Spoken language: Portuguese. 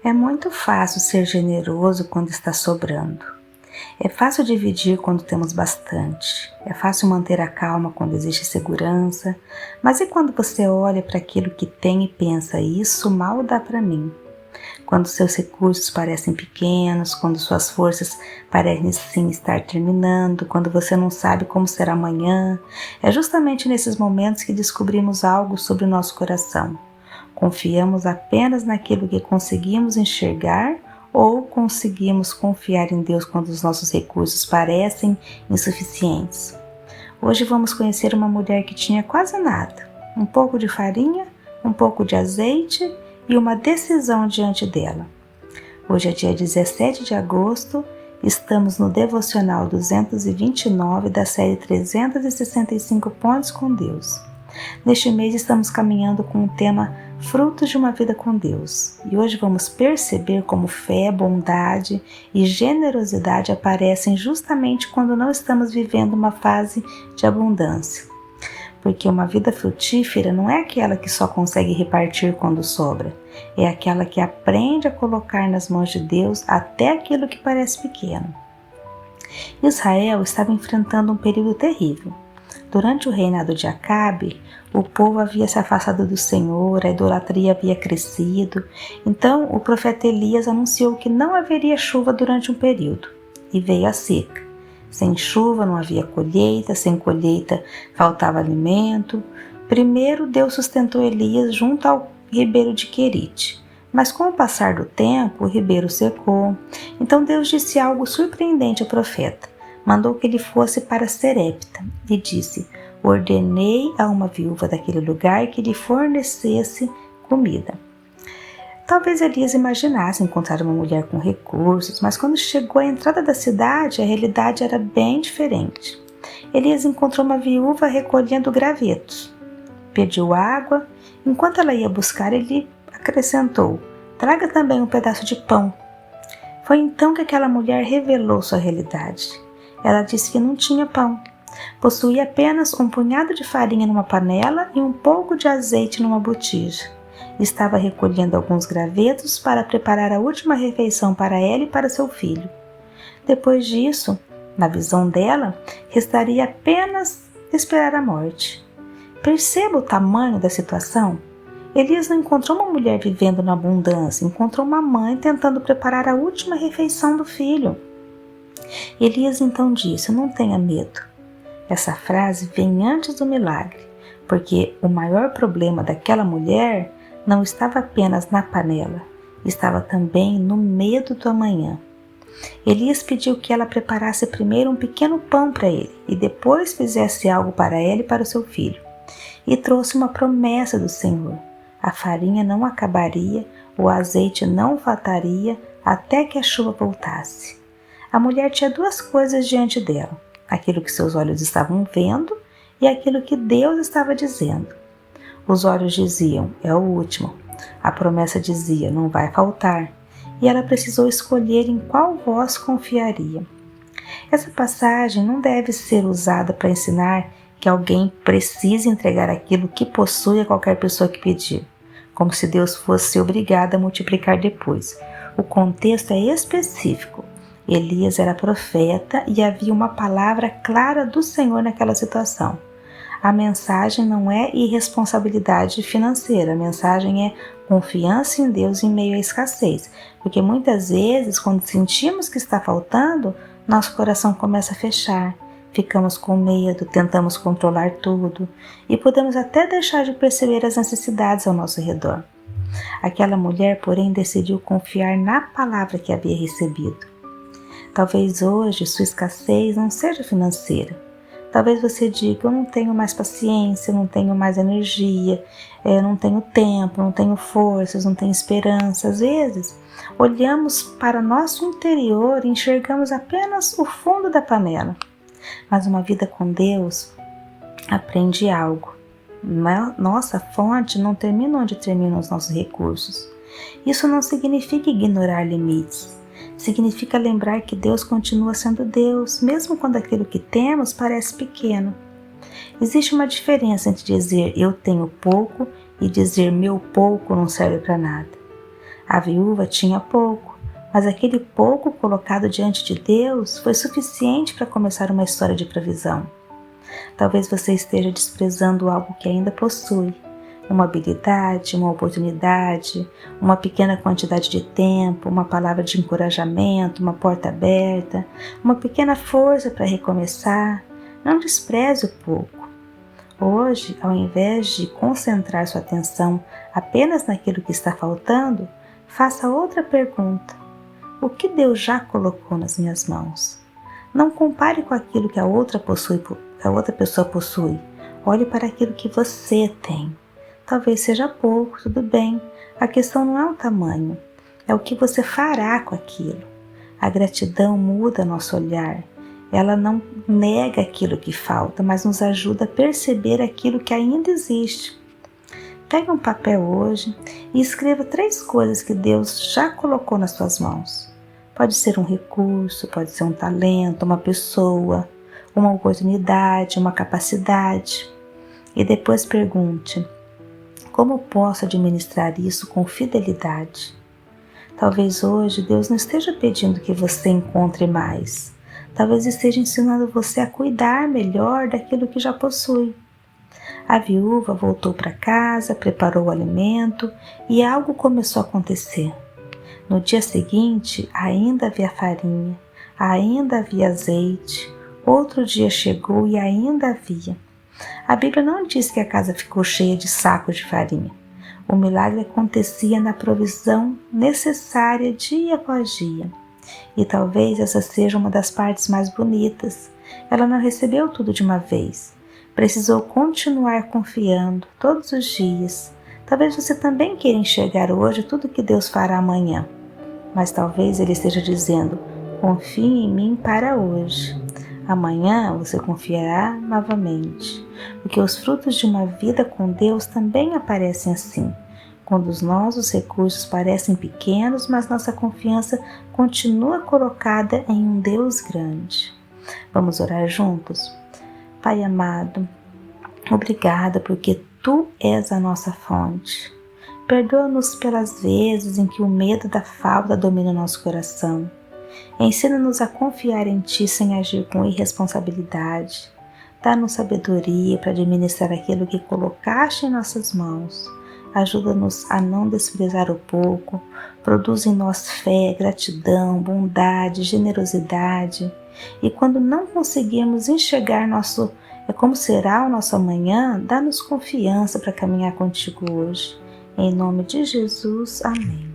É muito fácil ser generoso quando está sobrando. É fácil dividir quando temos bastante. É fácil manter a calma quando existe segurança. Mas e quando você olha para aquilo que tem e pensa, isso mal dá para mim? Quando seus recursos parecem pequenos, quando suas forças parecem estar terminando, quando você não sabe como será amanhã, é justamente nesses momentos que descobrimos algo sobre o nosso coração. Confiamos apenas naquilo que conseguimos enxergar ou conseguimos confiar em Deus quando os nossos recursos parecem insuficientes? Hoje vamos conhecer uma mulher que tinha quase nada, um pouco de farinha, um pouco de azeite e uma decisão diante dela. Hoje é dia 17 de agosto, estamos no Devocional 229 da série 365 Pontos com Deus. Neste mês estamos caminhando com o tema Frutos de uma Vida com Deus, e hoje vamos perceber como fé, bondade e generosidade aparecem justamente quando não estamos vivendo uma fase de abundância. Porque uma vida frutífera não é aquela que só consegue repartir quando sobra, é aquela que aprende a colocar nas mãos de Deus até aquilo que parece pequeno. Israel estava enfrentando um período terrível. Durante o reinado de Acabe, o povo havia se afastado do Senhor, a idolatria havia crescido. Então o profeta Elias anunciou que não haveria chuva durante um período, e veio a seca. Sem chuva não havia colheita, sem colheita faltava alimento. Primeiro Deus sustentou Elias junto ao ribeiro de Querite, mas com o passar do tempo o ribeiro secou. Então Deus disse algo surpreendente ao profeta. Mandou que ele fosse para Serepta e disse: ordenei a uma viúva daquele lugar que lhe fornecesse comida. Talvez Elias imaginasse encontrar uma mulher com recursos, mas quando chegou à entrada da cidade, a realidade era bem diferente. Elias encontrou uma viúva recolhendo gravetos. Pediu água. Enquanto ela ia buscar, ele acrescentou: traga também um pedaço de pão. Foi então que aquela mulher revelou sua realidade. Ela disse que não tinha pão. Possuía apenas um punhado de farinha numa panela e um pouco de azeite numa botija. Estava recolhendo alguns gravetos para preparar a última refeição para ela e para seu filho. Depois disso, na visão dela, restaria apenas esperar a morte. Perceba o tamanho da situação. Elias não encontrou uma mulher vivendo na abundância, encontrou uma mãe tentando preparar a última refeição do filho. Elias então disse: não tenha medo. Essa frase vem antes do milagre, porque o maior problema daquela mulher não estava apenas na panela, estava também no medo do amanhã. Elias pediu que ela preparasse primeiro um pequeno pão para ele e depois fizesse algo para ela e para o seu filho. E trouxe uma promessa do Senhor: a farinha não acabaria, o azeite não faltaria até que a chuva voltasse. A mulher tinha duas coisas diante dela: aquilo que seus olhos estavam vendo e aquilo que Deus estava dizendo. Os olhos diziam: é o último. A promessa dizia: não vai faltar. E ela precisou escolher em qual voz confiaria. Essa passagem não deve ser usada para ensinar que alguém precisa entregar aquilo que possui a qualquer pessoa que pedir, como se Deus fosse obrigado a multiplicar depois. O contexto é específico. Elias era profeta e havia uma palavra clara do Senhor naquela situação. A mensagem não é irresponsabilidade financeira, a mensagem é confiança em Deus em meio à escassez, porque muitas vezes, quando sentimos que está faltando, nosso coração começa a fechar, ficamos com medo, tentamos controlar tudo e podemos até deixar de perceber as necessidades ao nosso redor. Aquela mulher, porém, decidiu confiar na palavra que havia recebido. Talvez hoje sua escassez não seja financeira. Talvez você diga: eu não tenho mais paciência, eu não tenho mais energia, eu não tenho tempo, não tenho forças, não tenho esperança. Às vezes, olhamos para nosso interior e enxergamos apenas o fundo da panela. Mas uma vida com Deus aprende algo. Nossa fonte não termina onde terminam os nossos recursos. Isso não significa ignorar limites. Significa lembrar que Deus continua sendo Deus, mesmo quando aquilo que temos parece pequeno. Existe uma diferença entre dizer eu tenho pouco e dizer meu pouco não serve para nada. A viúva tinha pouco, mas aquele pouco colocado diante de Deus foi suficiente para começar uma história de provisão. Talvez você esteja desprezando algo que ainda possui, uma habilidade, uma oportunidade, uma pequena quantidade de tempo, uma palavra de encorajamento, uma porta aberta, uma pequena força para recomeçar. Não despreze o pouco. Hoje, ao invés de concentrar sua atenção apenas naquilo que está faltando, faça outra pergunta: o que Deus já colocou nas minhas mãos? Não compare com aquilo que a outra pessoa possui. Olhe para aquilo que você tem. Talvez seja pouco, tudo bem. A questão não é o tamanho, é o que você fará com aquilo. A gratidão muda nosso olhar. Ela não nega aquilo que falta, mas nos ajuda a perceber aquilo que ainda existe. Pegue um papel hoje e escreva 3 coisas que Deus já colocou nas suas mãos. Pode ser um recurso, pode ser um talento, uma pessoa, uma oportunidade, uma capacidade. E depois pergunte: como posso administrar isso com fidelidade? Talvez hoje Deus não esteja pedindo que você encontre mais. Talvez esteja ensinando você a cuidar melhor daquilo que já possui. A viúva voltou para casa, preparou o alimento e algo começou a acontecer. No dia seguinte, ainda havia farinha, ainda havia azeite. Outro dia chegou e ainda havia. A Bíblia não diz que a casa ficou cheia de sacos de farinha. O milagre acontecia na provisão necessária dia após dia. E talvez essa seja uma das partes mais bonitas. Ela não recebeu tudo de uma vez. Precisou continuar confiando todos os dias. Talvez você também queira enxergar hoje tudo que Deus fará amanhã. Mas talvez Ele esteja dizendo: confie em mim para hoje. Amanhã você confiará novamente, porque os frutos de uma vida com Deus também aparecem assim, quando os nossos recursos parecem pequenos, mas nossa confiança continua colocada em um Deus grande. Vamos orar juntos? Pai amado, obrigada porque Tu és a nossa fonte. Perdoa-nos pelas vezes em que o medo da falta domina nosso coração. Ensina-nos a confiar em Ti sem agir com irresponsabilidade. Dá-nos sabedoria para administrar aquilo que colocaste em nossas mãos. Ajuda-nos a não desprezar o pouco. Produz em nós fé, gratidão, bondade, generosidade. E quando não conseguirmos enxergar como será o nosso amanhã, dá-nos confiança para caminhar contigo hoje. Em nome de Jesus, amém.